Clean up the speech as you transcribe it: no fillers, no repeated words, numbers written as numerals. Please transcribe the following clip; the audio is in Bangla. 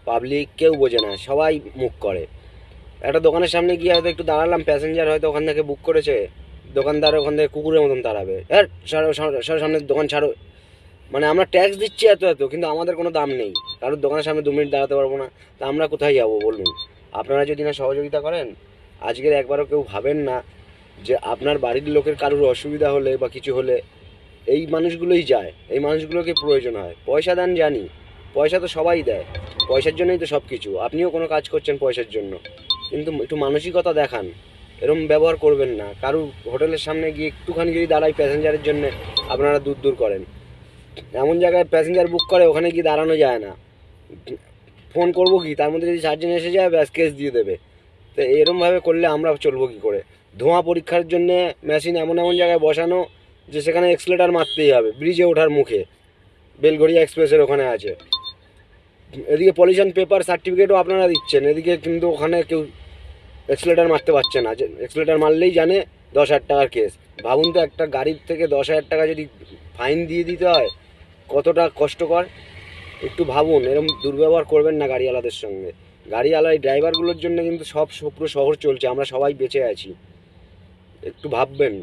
পাবলিক কেউ বোঝে না, সবাই মুখ করে। একটা দোকানের সামনে গিয়ে হয়তো একটু দাঁড়ালাম, প্যাসেঞ্জার হয়তো ওখান থেকে বুক করেছে, দোকানদার ওখান থেকে কুকুরের মতন তাড়াবে, হ্যাঁ সরো সরো সরো, সামনে দোকান ছাড়ো। মানে আমরা ট্যাক্স দিচ্ছি এত এত, কিন্তু আমাদের কোনো দাম নেই, কারোর দোকানের সামনে 2 মিনিট দাঁড়াতে পারবো না। তা আমরা কোথায় যাবো বলুন? আপনারা যদি না সহযোগিতা করেন, আজকের একবারও কেউ ভাবেন না যে আপনার বাড়ির লোকের কারোর অসুবিধা হলে বা কিছু হলে এই মানুষগুলোই যায়, এই মানুষগুলোকে প্রয়োজন হয়। পয়সা দেন জানি, পয়সা তো সবাই দেয়, পয়সার জন্যই তো সব কিছু। আপনিও কোনো কাজ করছেন পয়সার জন্য, কিন্তু একটু মানসিকতা দেখান। এরম ব্যবহার করবেন না। কারুর হোটেলের সামনে গিয়ে একটুখানি যদি দাঁড়াই প্যাসেঞ্জারের জন্য, আপনারা দূর দূর করেন। এমন জায়গায় প্যাসেঞ্জার বুক করে ওখানে গিয়ে দাঁড়ানো যায় না। ফোন করবো কি, তার মধ্যে যদি 4 জন এসে যায় ব্যাস কেস দিয়ে দেবে। তো এরমভাবে করলে আমরা চলবো কী করে? ধোঁয়া পরীক্ষার জন্য মেশিন এমন এমন জায়গায় বসানো যে সেখানে এক্সেলেটার মারতেই হবে, ব্রিজে ওঠার মুখে, বেলঘড়িয়া এক্সপ্রেসের ওখানে আছে। এদিকে পলিউশন পেপার সার্টিফিকেটও আপনারা দিচ্ছেন, এদিকে কিন্তু ওখানে কেউ এক্সেলেটার মারতে পারছে না। যে এক্সেলেটার মারলেই জানে 10,000 টাকার কেস। ভাবুন তো, একটা গাড়ির থেকে 10,000 টাকা যদি ফাইন দিয়ে দিতে হয়, কতটা কষ্টকর। একটু ভাবুন, এরকম দুর্ব্যবহার করবেন না গাড়িওয়ালাদের সঙ্গে। গাড়িওয়ালা এই ড্রাইভারগুলোর জন্য কিন্তু সব পুরো শহর চলছে, আমরা সবাই বেঁচে আছি। একটু ভাববেন।